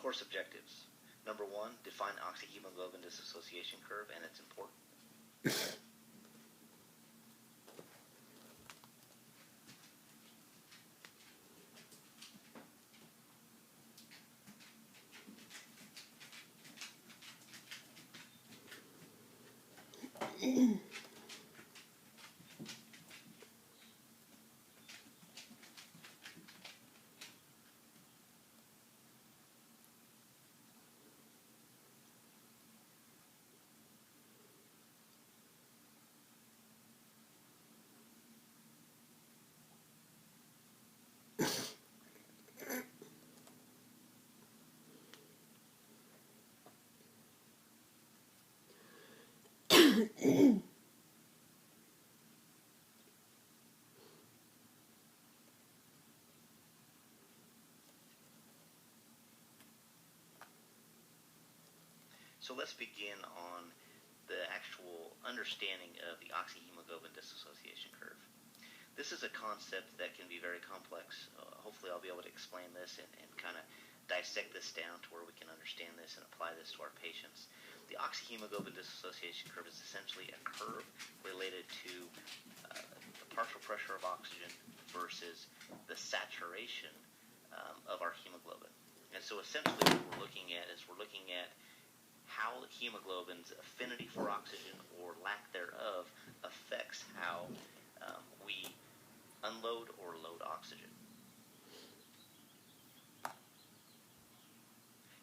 Course objectives. Number 1, define oxyhemoglobin dissociation curve, and it's important. So let's begin on the actual understanding of the oxyhemoglobin dissociation curve. This is a concept that can be very complex. Hopefully I'll be able to explain this and kind of dissect this down to where we can understand this and apply this to our patients. The oxyhemoglobin dissociation curve is essentially a curve related to the partial pressure of oxygen versus the saturation of our hemoglobin. And so essentially what we're looking at how hemoglobin's affinity for oxygen or lack thereof affects how we unload or load oxygen.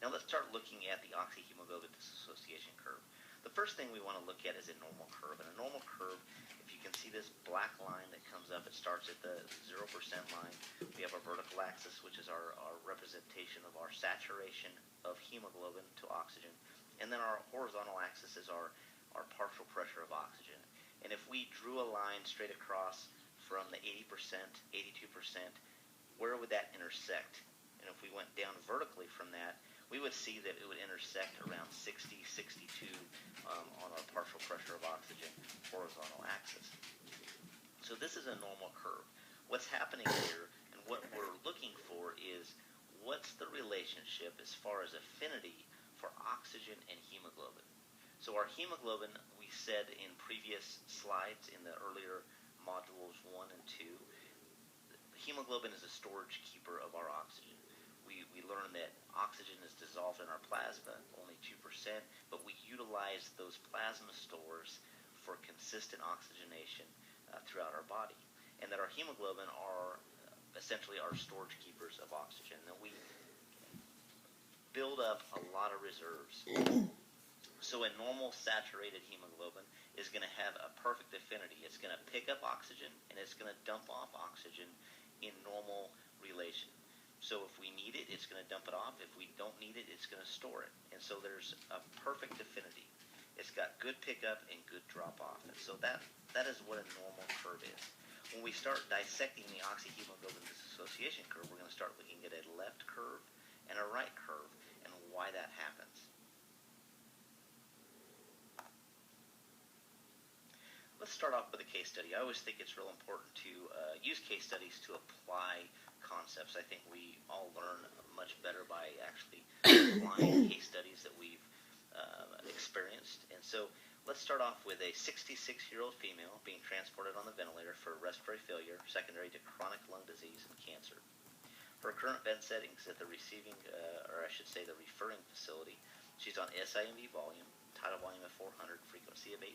Now let's start looking at the oxyhemoglobin dissociation curve. The first thing we want to look at is a normal curve. And a normal curve, if you can see this black line that comes up, it starts at the 0% line. We have our vertical axis, which is our representation of our saturation of hemoglobin to oxygen. And then our horizontal axis is our partial pressure of oxygen. And if we drew a line straight across from the 80%, 82%, where would that intersect? And if we went down vertically from that, we would see that it would intersect around 60, 62 on our partial pressure of oxygen horizontal axis. So this is a normal curve. What's happening here and what we're looking for is what's the relationship as far as affinity for oxygen and hemoglobin. So our hemoglobin, we said in previous slides in the earlier modules 1 and 2, hemoglobin is a storage keeper of our oxygen. We learned that oxygen is dissolved in our plasma, only 2%, but we utilize those plasma stores for consistent oxygenation throughout our body. And that our hemoglobin are essentially our storage keepers of oxygen. Now we build up a lot of reserves. So a normal saturated hemoglobin is going to have a perfect affinity. It's going to pick up oxygen and it's going to dump off oxygen in normal relation. So if we need it, it's going to dump it off. If we don't need it, it's going to store it. And so there's a perfect affinity. It's got good pickup and good drop off. And so that is what a normal curve is. When we start dissecting the oxyhemoglobin dissociation curve, we're going to start looking at a left curve and a right curve and why that happens. Let's start off with a case study. I always think it's real important to use case studies to apply concepts. I think we all learn much better by actually applying case studies that we've experienced. And so let's start off with a 66-year-old female being transported on the ventilator for respiratory failure secondary to chronic lung disease and cancer. Her current bed settings at the receiving, or I should say the referring facility, she's on SIMV volume, tidal volume of 400, frequency of 18.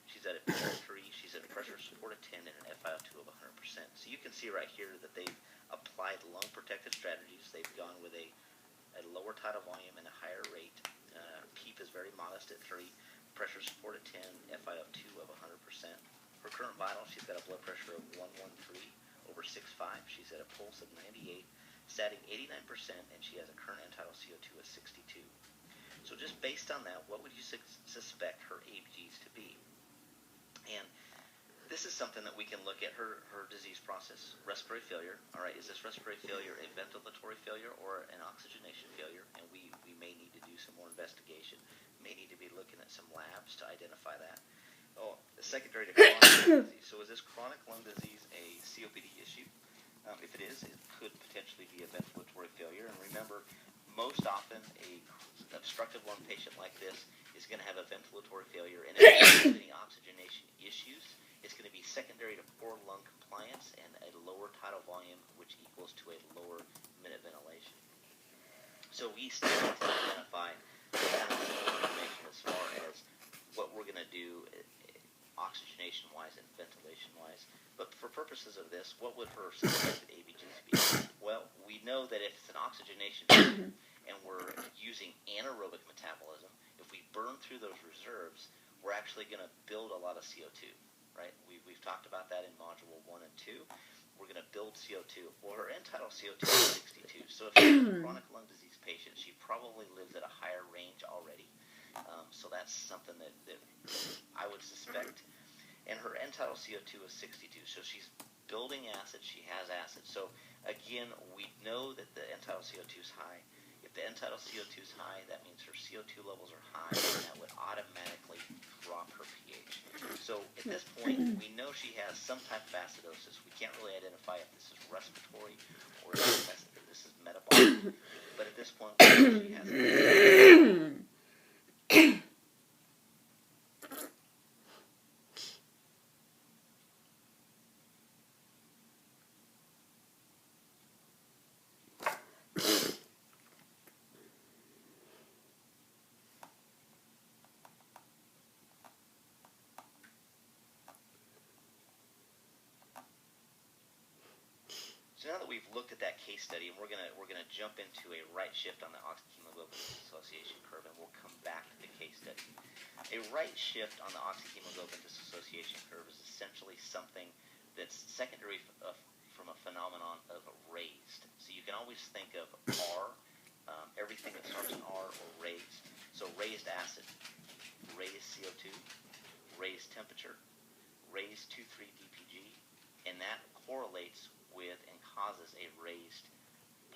She's at a PR3, she's at a pressure support of 10, and an FiO2 of 100%. So you can see right here that they've applied lung protective strategies. They've gone with a lower tidal volume and a higher rate. PEEP is very modest at 3, pressure support at 10, FiO2 of 100%. Her current vital, she's got a blood pressure of 113 over 6.5. She's at a pulse of 98, statting 89%, and she has a current end-tidal CO2 of 62. So just based on that, what would you suspect her ABGs to be? And this is something that we can look at her disease process. Respiratory failure. All right, is this respiratory failure a ventilatory failure or an oxygenation failure? And we may need to do some more investigation. May need to be looking at some labs to identify that. Oh, secondary to chronic lung disease. So is this chronic lung disease a COPD issue? If it is, it could potentially be a ventilatory failure. And remember, most often, a obstructive lung patient like this is going to have a ventilatory failure, and if there's any oxygenation issues, it's going to be secondary to poor lung compliance and a lower tidal volume, which equals to a lower minute ventilation. So we still need to identify information as far as what we're going to do oxygenation-wise and ventilation-wise. But for purposes of this, what would her suspected ABGs be? Well, we know that if it's an oxygenation and we're using anaerobic metabolism, if we burn through those reserves, we're actually going to build a lot of CO2, right? We've talked about that in Module 1 and 2. We're going to build CO2. Well, her end-tidal CO2 is 62. So if she's a chronic lung disease patient, she probably lives at a higher range already. So that's something that I would suspect. And her end-tidal CO2 is 62. So she's building acid. She has acid. So again, we know that the end-tidal CO2 is high. If the end-tidal CO2 is high, that means her CO2 levels are high, and that would automatically drop her pH. So at this point, we know she has some type of acidosis. We can't really identify if this is respiratory or if this is metabolic. But at this point, we know she has So now that we've looked at that case study, and we're gonna jump into a right shift on the oxyhemoglobin dissociation curve, and we'll come back to the case study. A right shift on the oxyhemoglobin dissociation curve is essentially something that's secondary from a phenomenon of raised. So you can always think of R, everything that starts in R, or raised. So raised acid, raised CO2, raised temperature, raised 2,3 DPG, and that correlates with and causes a raised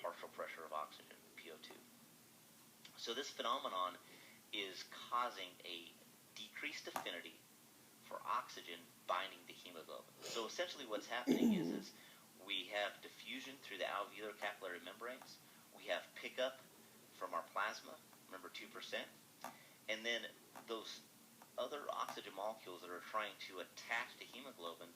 partial pressure of oxygen, PO2. So this phenomenon is causing a decreased affinity for oxygen binding to hemoglobin. So essentially what's happening is we have diffusion through the alveolar capillary membranes, we have pickup from our plasma, remember 2%, and then those other oxygen molecules that are trying to attach to hemoglobin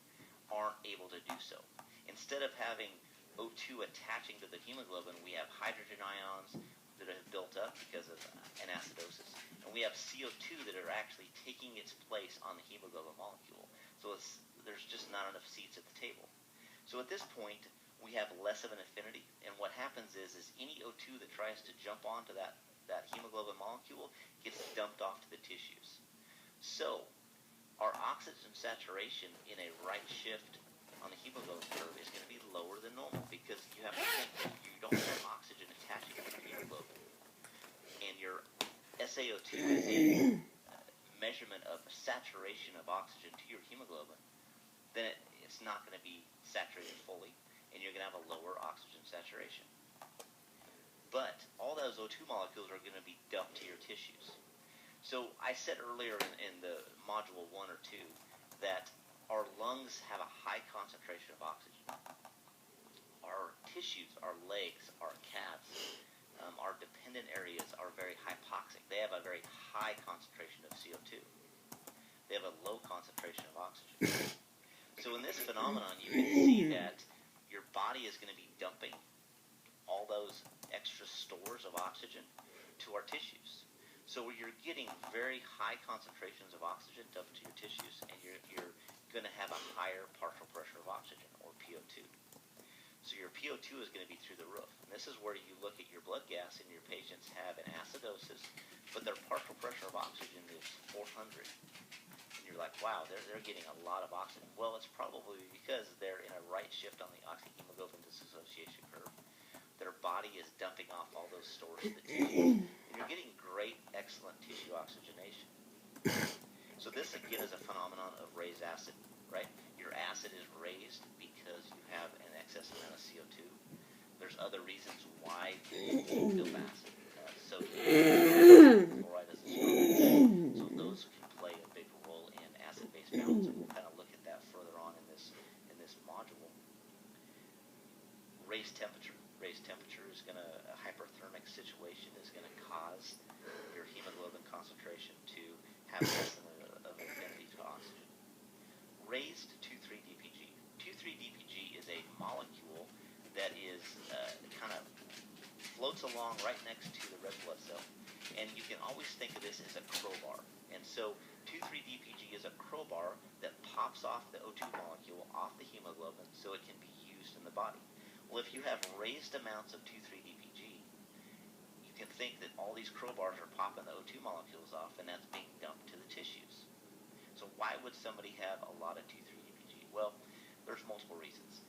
aren't able to do so. Instead of having O2 attaching to the hemoglobin, we have hydrogen ions that have built up because of an acidosis, and we have CO2 that are actually taking its place on the hemoglobin molecule. So there's just not enough seats at the table. So at this point, we have less of an affinity, and what happens is any O2 that tries to jump onto that hemoglobin molecule gets dumped off to the tissues. So our oxygen saturation in a right shift on the hemoglobin curve is going to be lower than normal because you don't have oxygen attaching to your hemoglobin. And your SaO2 is a measurement of saturation of oxygen to your hemoglobin. Then it's not going to be saturated fully, and you're going to have a lower oxygen saturation. But all those O2 molecules are going to be dumped to your tissues. So I said earlier in the module 1 or 2 that our lungs have a high concentration of oxygen. Our tissues, our legs, our calves, our dependent areas are very hypoxic. They have a very high concentration of CO2. They have a low concentration of oxygen. So in this phenomenon, you can see that your body is going to be dumping all those extra stores of oxygen to our tissues. So you're getting very high concentrations of oxygen dumped to your tissues, and you're going to have a higher partial pressure of oxygen, or PO2. So your PO2 is going to be through the roof. And this is where you look at your blood gas, and your patients have an acidosis, but their partial pressure of oxygen is 400. And you're like, wow, they're getting a lot of oxygen. Well, it's probably because they're in a right shift on the oxyhemoglobin dissociation curve. Their body is dumping off all those stores to the tissues, and you're getting great, excellent tissue oxygenation. So this, again, is a phenomenon of raised acid, right? Your acid is raised because you have an excess amount of CO2. There's other reasons why you build acid. Sodium, chloride is a strong. So those can play a big role in acid-base balance, and we'll kind of look at that further on in this module. Raised temperature. raised temperature is going to, a hyperthermic situation is going to cause your hemoglobin concentration to have less than of affinity to oxygen. Raised 2,3-DPG. 2,3-DPG is a molecule that is kind of floats along right next to the red blood cell. And you can always think of this as a crowbar. And so 2,3-DPG is a crowbar that pops off the O2 molecule off the hemoglobin so it can be used in the body. Well, if you have raised amounts of 2,3-DPG, you can think that all these crowbars are popping the O2 molecules off, and that's being dumped to the tissues. So why would somebody have a lot of 2,3-DPG? Well, there's multiple reasons.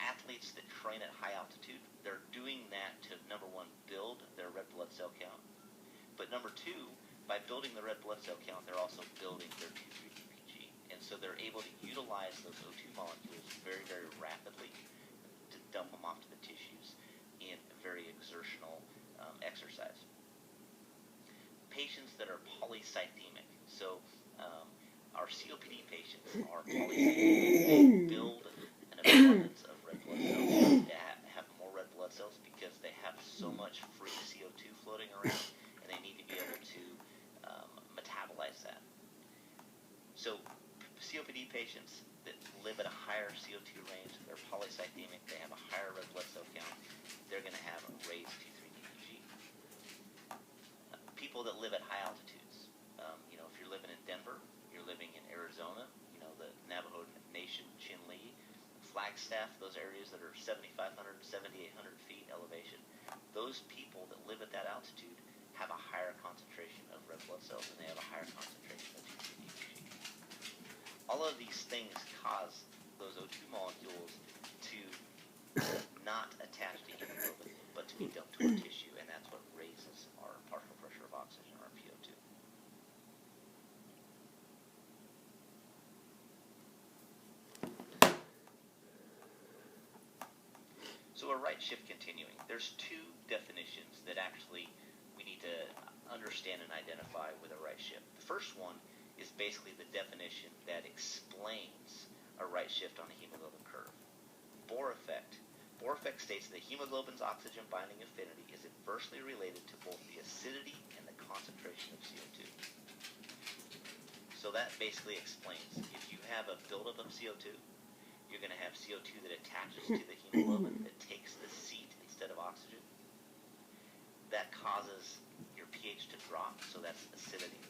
Athletes that train at high altitude, they're doing that to, number one, build their red blood cell count. But number two, by building the red blood cell count, they're also building their 2,3-DPG. And so they're able to utilize those O2 molecules very, very rapidly to dump them off to the tissues in very exertional exercise. Patients that are polycythemic, so our COPD patients are polycythemic. They build an abundance of red blood cells. They have more red blood cells because they have so much free CO2 floating around, and they need to be able to metabolize that. So COPD patients that live at a higher CO2 range, they're polycythemic, they have a higher red blood cell count, they're going to have a raised 2,3-DPG. People that live at high altitudes, if you're living in Denver, you're living in Arizona, the Navajo Nation, Chinle, Flagstaff, those areas that are 7,500, 7,800 feet elevation, those people that live at that altitude have a higher concentration of red blood cells, and they have a higher concentration of 2,3-DPG. All of these things cause those O2 molecules to not attach to hemoglobin, but to be dumped to our tissue, and that's what raises our partial pressure of oxygen, our PO2. So a right shift continuing. There's two definitions that actually we need to understand and identify with a right shift. The first one is basically the definition that explains a right shift on a hemoglobin curve. Bohr effect. Bohr effect states that hemoglobin's oxygen binding affinity is inversely related to both the acidity and the concentration of CO2. So that basically explains if you have a buildup of CO2, you're going to have CO2 that attaches to the hemoglobin that takes the seat instead of oxygen. That causes your pH to drop, so that's acidity.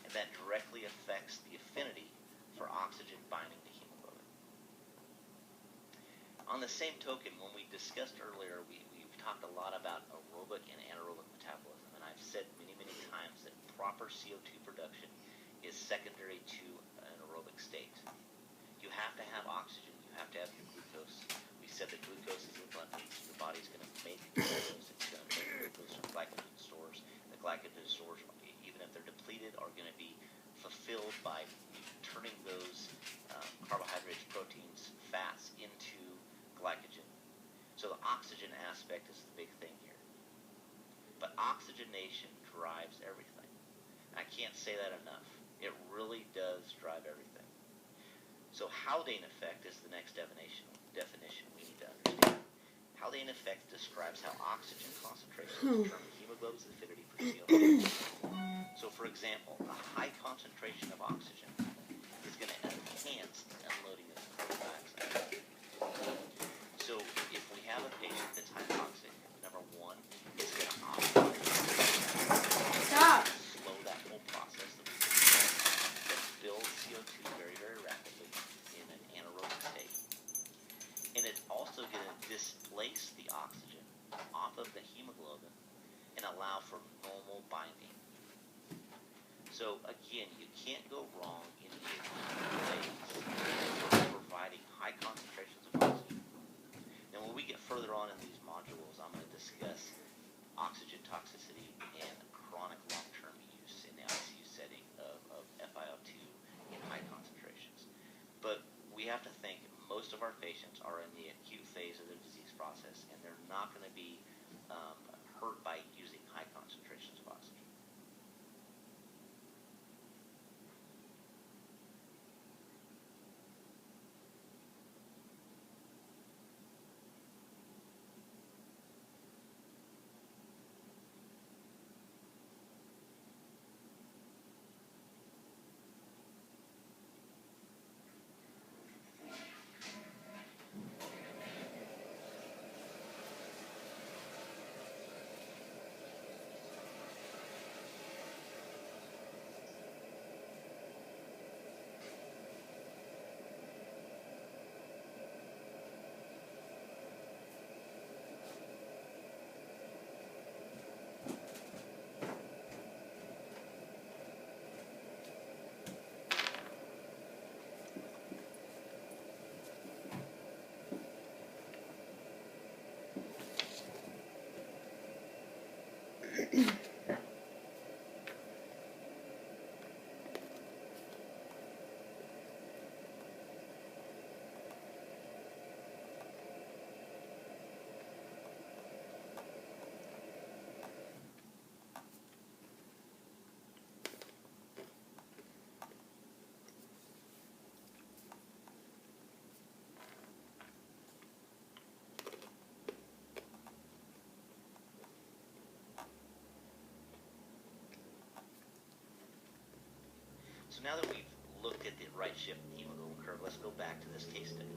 And that directly affects the affinity for oxygen binding to hemoglobin. On the same token, when we discussed earlier, we've talked a lot about aerobic and anaerobic metabolism, and I've said many, many times that proper CO2 production is secondary to an aerobic state. You have to have oxygen, you have to have your glucose. We said that glucose is abundant. Your body's going to make glucose. It's going to make glucose from glycogen stores. The glycogen stores, even if they're depleted, are going to be fulfilled by turning those carbohydrates, proteins, fats into glycogen. So the oxygen aspect is the big thing here. But oxygenation drives everything. I can't say that enough. It really does drive everything. So Haldane effect is the next definition we need to understand. Haldane effect describes how oxygen concentration determines hemoglobin's affinity for CO2. So for example, a high concentration of oxygen is going to enhance the unloading of carbon dioxide. So if we have a patient that's hypoxic, number one, it's going to optimize slow that whole process that builds CO2 very, very rapidly in an anaerobic state. And it's also going to displace the oxygen off of the hemoglobin and allow for normal binding. So again, you can't go wrong in these ways providing high concentrations of oxygen. Now when we get further on in these modules, I'm going to discuss oxygen toxicity and chronic long-term use in the ICU setting of FiO2 in high concentrations. But we have to think most of our patients are in the acute phase of the disease process, and they're not going to be hurt by using high concentrations of oxygen. So now that we've looked at the right shift hemoglobin curve, let's go back to this case study.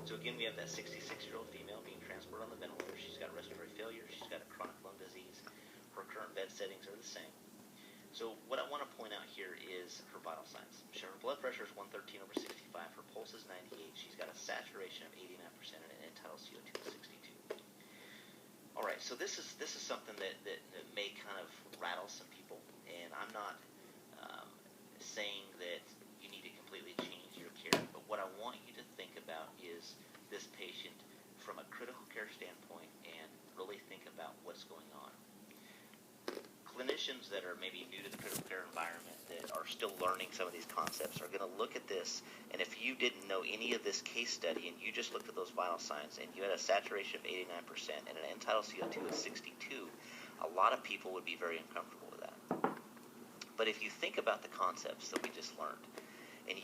So again, we have that 66-year-old female being transported on the ventilator. She's got respiratory failure. She's got a chronic lung disease. Her current bed settings are the same. So what I want to point out here is her vital signs. So her blood pressure is 113/65. Her pulse is 98. She's got a saturation of 89% and an end-tidal CO2 of 62. All right, so this is something that may kind of rattle some people, and I'm not saying that you need to completely change your care, but what I want you to think about is this patient from a critical care standpoint and really think about what's going on. Clinicians that are maybe new to the critical care environment that are still learning some of these concepts are going to look at this, and if you didn't know any of this case study and you just looked at those vital signs and you had a saturation of 89% and an end-tidal CO2 of 62, a lot of people would be very uncomfortable with that. But if you think about the concepts that we just learned, and you